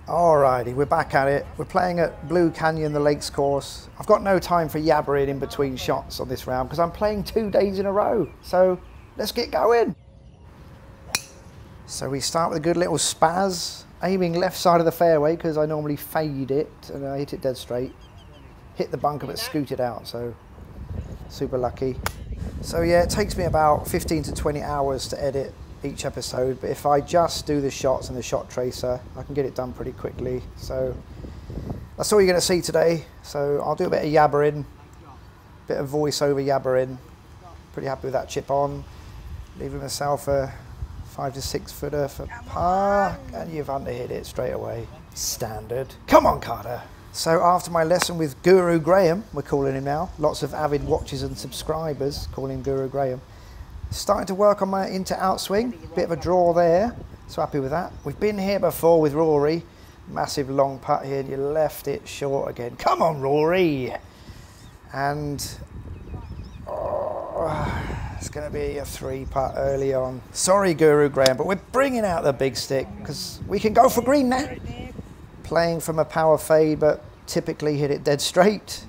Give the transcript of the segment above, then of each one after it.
Alrighty, we're back at it. We're playing at Blue Canyon, the Lakes course. I've got no time for yabbering in between shots on this round because I'm playing 2 days in a row. So let's get going. So we start with a good little spaz, aiming left side of the fairway because I normally fade it and I hit it dead straight. Hit the bunker but scoot it out, so super lucky. So yeah, it takes me about 15 to 20 hours to edit each episode, but if I just do the shots and the shot tracer, I can get it done pretty quickly. So that's all you're going to see today. So I'll do a bit of yabbering, bit of voiceover yabbering. Pretty happy with that chip on. Leaving myself a 5 to 6 footer for par, and you've underhit it straight away. Standard. Come on, Carter. So after my lesson with Guru Graham, we're calling him now, lots of avid watchers and subscribers call him Guru Graham. Starting to work on my into outswing, bit of a draw there, so happy with that. We've been here before with Rory, massive long putt here, and you left it short again. Come on, Rory! And it's going to be a 3-putt early on. Sorry, Guru Graham, but we're bringing out the big stick because we can go for green now. Playing from a power fade, but typically hit it dead straight.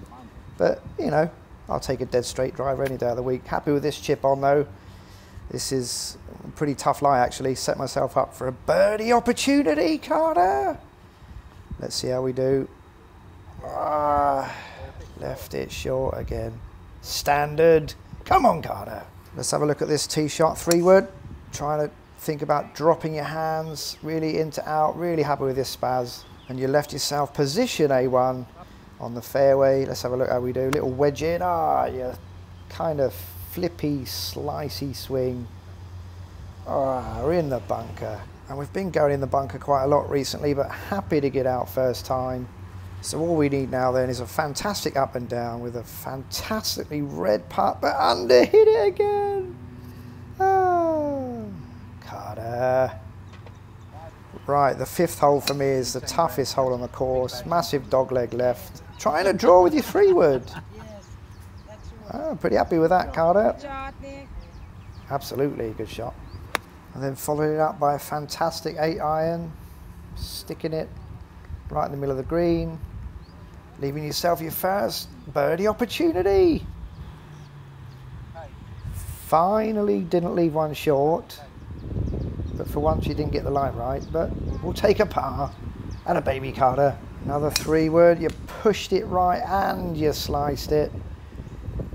But, you know, I'll take a dead straight driver any day of the week. Happy with this chip on, though. This is a pretty tough lie, actually. Set myself up for a birdie opportunity, Carter. Let's see how we do. Left it short again. Standard. Come on, Carter. Let's have a look at this tee shot. 3-wood. Trying to think about dropping your hands really into out. Really happy with this spaz. And you left yourself position A1 on the fairway. Let's have a look how we do. Little wedge in. You kind of flippy, slicey swing. We're in the bunker. And we've been going in the bunker quite a lot recently, but happy to get out first time. So all we need now then is a fantastic up and down with a fantastically red putt, but underhit it again. Carter. Right, the 5th hole for me is the toughest hole on the course. Massive dogleg left. Trying to draw with your 3-wood. Pretty happy with that, Carter. Absolutely, good shot. And then followed it up by a fantastic 8-iron. Sticking it right in the middle of the green. Leaving yourself your first birdie opportunity. Finally didn't leave one short. But for once you didn't get the line right. But we'll take a par. And a baby, Carter. Another 3-wood. You pushed it right and you sliced it.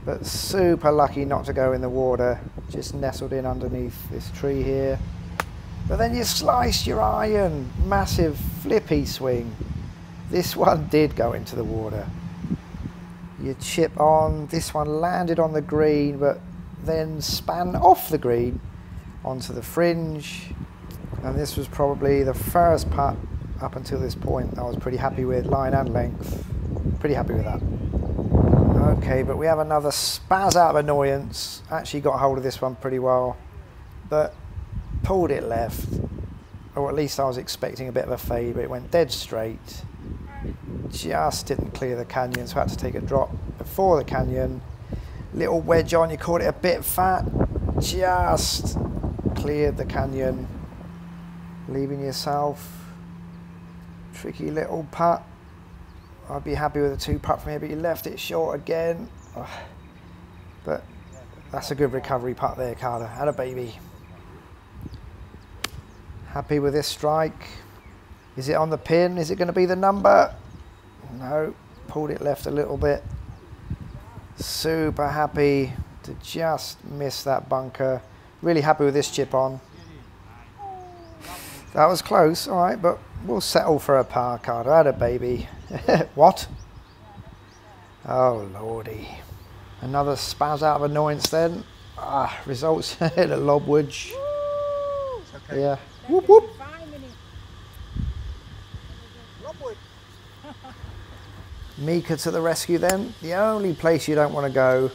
But super lucky not to go in the water. Just nestled in underneath this tree here. But then you sliced your iron. Massive flippy swing. This one did go into the water. You chip on. This one landed on the green, but then span off the green onto the fringe. And this was probably the first putt up until this point I was pretty happy with, line and length. Pretty happy with that. Okay, but we have another spaz out of annoyance. Actually got hold of this one pretty well, but pulled it left. Or at least I was expecting a bit of a fade, but it went dead straight. Just didn't clear the canyon, so I had to take a drop before the canyon. Little wedge on, you caught it a bit fat. Just cleared the canyon. Leaving yourself tricky little putt. I'd be happy with a 2-putt from here, but you left it short again. But that's a good recovery putt there, Carter. Had a baby. Happy with this strike. Is it on the pin? Is it going to be the number? No. Pulled it left a little bit. Super happy to just miss that bunker. Really happy with this chip on. That was close, all right, but we'll settle for a par, Carter. I had a baby. What? Oh, lordy. Another spaz out of annoyance then. Results in a lob wedge. Okay. Yeah. Whoop, whoop. Mika to the rescue then. The only place you don't want to go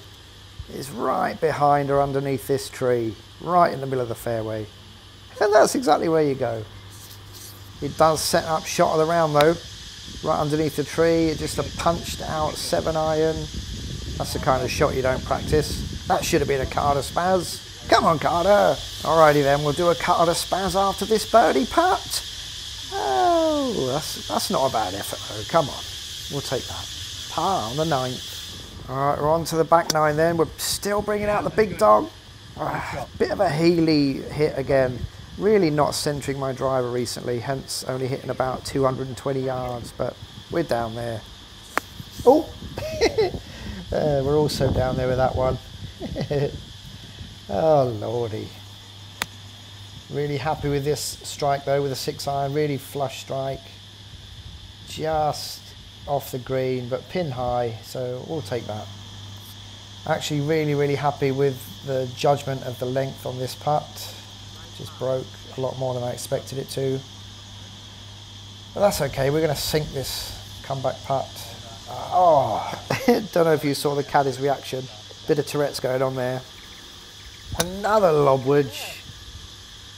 is right behind or underneath this tree. Right in the middle of the fairway. And that's exactly where you go. It does set up shot of the round though. Right underneath the tree, just a punched out 7-iron. That's the kind of shot you don't practice. That should have been a Carter spaz. Come on, Carter. Alrighty then, we'll do a Carter spaz after this birdie putt. Oh, Ooh, that's not a bad effort though. Come on, we'll take that. Par on the 9th. All right, we're on to the back 9 then. We're still bringing out the big dog. Bit of a Healy hit again. Really not centering my driver recently, hence only hitting about 220 yards, but we're down there. Oh, we're also down there with that one. Oh lordy. Really happy with this strike though, with a 6-iron, really flush strike. Just off the green, but pin high, so we'll take that. Actually really happy with the judgment of the length on this putt. Just broke a lot more than I expected it to. But that's okay, we're going to sink this comeback putt. Oh, don't know if you saw the caddy's reaction. Bit of Tourette's going on there. Another lob wedge.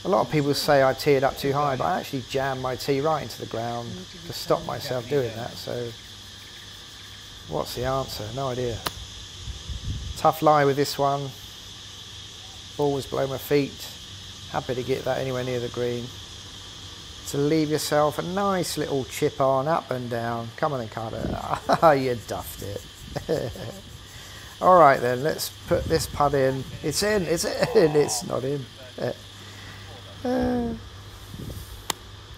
A lot of people say I teed up too high, but I actually jammed my tee right into the ground to stop myself doing that, so what's the answer? No idea. Tough lie with this one. Ball was below my feet. Happy to get that anywhere near the green. To leave yourself a nice little chip on, up and down. Come on then, Carter. You duffed it. Alright then, let's put this putt in. It's in, it's in, it's not in.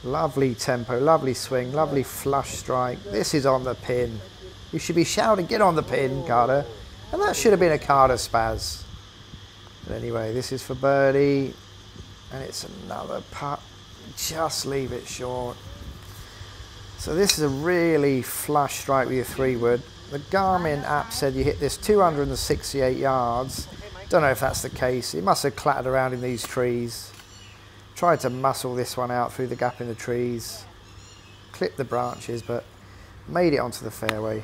Lovely tempo, lovely swing, lovely flush strike. This is on the pin. You should be shouting, get on the pin, Carter. And that should have been a Carter spaz. But anyway, this is for birdie. And it's another putt. Just leave it short. So this is a really flush strike with your 3-wood. The Garmin app said you hit this 268 yards. Don't know if that's the case. It must have clattered around in these trees. Tried to muscle this one out through the gap in the trees. Clipped the branches, but made it onto the fairway.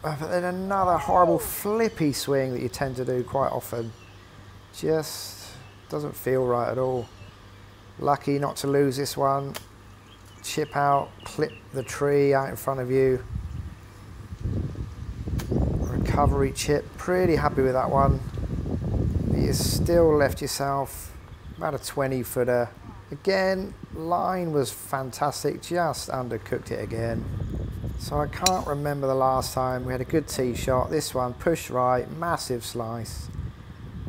But then another horrible flippy swing that you tend to do quite often. Just doesn't feel right at all. Lucky not to lose this one. Chip out, clip the tree out in front of you. Recovery chip, pretty happy with that one. But you still left yourself about a 20-footer. Again, line was fantastic, just undercooked it again. So I can't remember the last time we had a good tee shot. This one, push right, massive slice.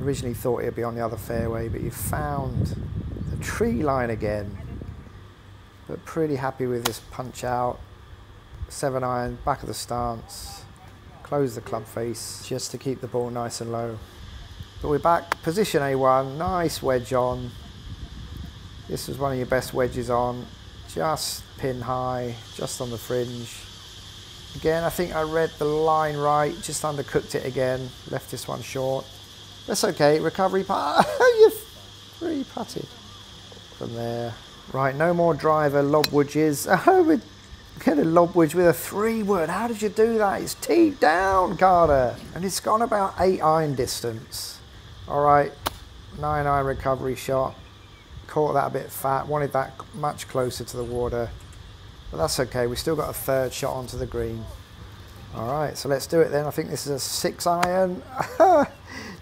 Originally thought it'd be on the other fairway, but you found the tree line again. But pretty happy with this punch out. 7-iron, back of the stance. Close the club face, just to keep the ball nice and low. But we're back, position A1, nice wedge on. This was one of your best wedges on. Just pin high, just on the fringe. Again, I think I read the line right, just undercooked it again. Left this one short. That's okay, recovery putt. You've 3-putted from there. Right, no more driver lob wedges. Oh, we get a lob wedge with a 3-wood. How did you do that? It's teed down, Carter. And it's gone about 8-iron distance. All right, 9-iron recovery shot. Caught that a bit fat, wanted that much closer to the water. But that's okay, we still got a 3rd shot onto the green. All right, so let's do it then. I think this is a 6-iron.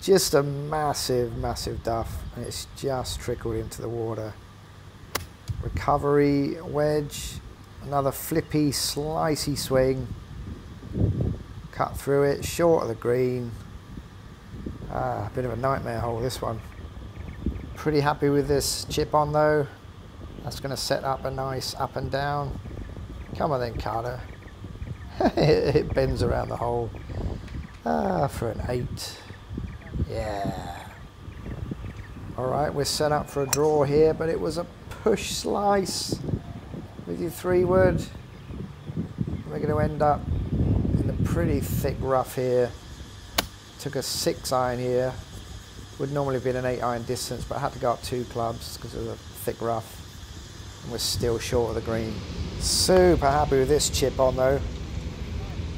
Just a massive duff. And it's just trickled into the water. Recovery wedge. Another flippy, slicey swing. Cut through it, short of the green. A bit of a nightmare hole, this one. Pretty happy with this chip on though. That's going to set up a nice up and down. Come on then, Carter. It bends around the hole. For an 8. Yeah. Alright, we're set up for a draw here, but it was a push slice with your 3-wood. We're going to end up in a pretty thick rough here. Took a 6-iron here. Would normally have been an 8-iron distance, but I had to go up 2 clubs because of the thick rough. And we're still short of the green. Super happy with this chip on though.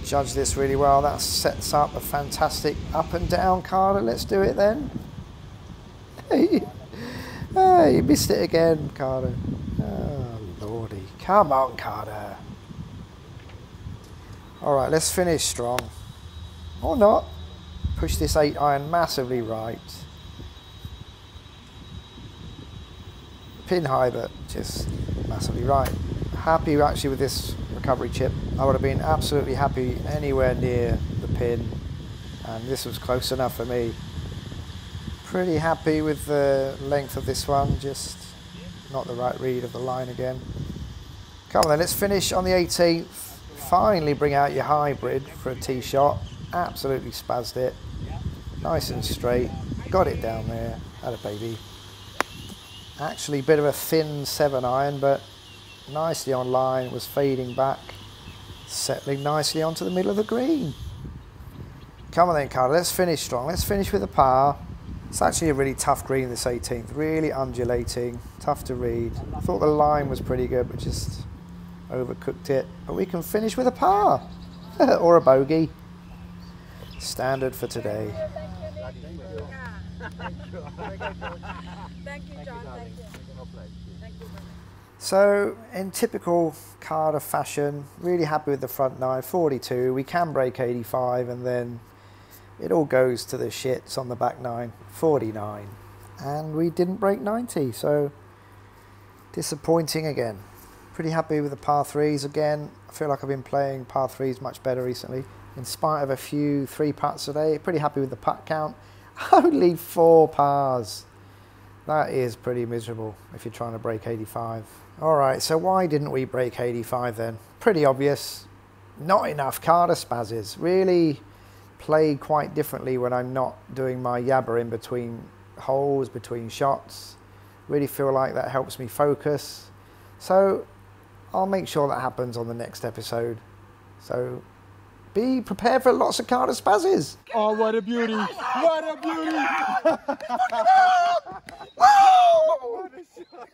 Judged this really well. That sets up a fantastic up and down, Carter. Let's do it then. Hey, you missed it again, Carter. Oh lordy. Come on, Carter. Alright, let's finish strong. Or not. Push this 8-iron massively right. Pin high, but just massively right. Happy actually with this recovery chip. I would have been absolutely happy anywhere near the pin, and this was close enough for me. Pretty happy with the length of this one, just not the right read of the line again. Come on then, let's finish on the 18th. Finally bring out your hybrid for a tee shot. Absolutely spazzed it. Nice and straight. Got it down there. Had a baby. Actually a bit of a thin 7-iron, but nicely on line. Was fading back. Settling nicely onto the middle of the green. Come on then, Carter. Let's finish strong. Let's finish with a par. It's actually a really tough green, this 18th. Really undulating. Tough to read. I thought the line was pretty good, but just overcooked it. But we can finish with a par. Or a bogey. Standard for today. Thank you, John. Thank you. Thank you. So, in typical Carter fashion, really happy with the front nine, 42. We can break 85, and then it all goes to the shits on the back nine, 49. And we didn't break 90, so disappointing again. Pretty happy with the par threes again. I feel like I've been playing par threes much better recently. In spite of a few 3 putts today, pretty happy with the putt count. Only 4 pars. That is pretty miserable if you're trying to break 85. All right, so why didn't we break 85 then? Pretty obvious. Not enough Carter SPAZZES. Really play quite differently when I'm not doing my yabber in between holes, between shots. Really feel like that helps me focus. So I'll make sure that happens on the next episode. So be prepared for lots of Carter SPAZZES. Oh, what a beauty! What a beauty! Whoa! What a shot!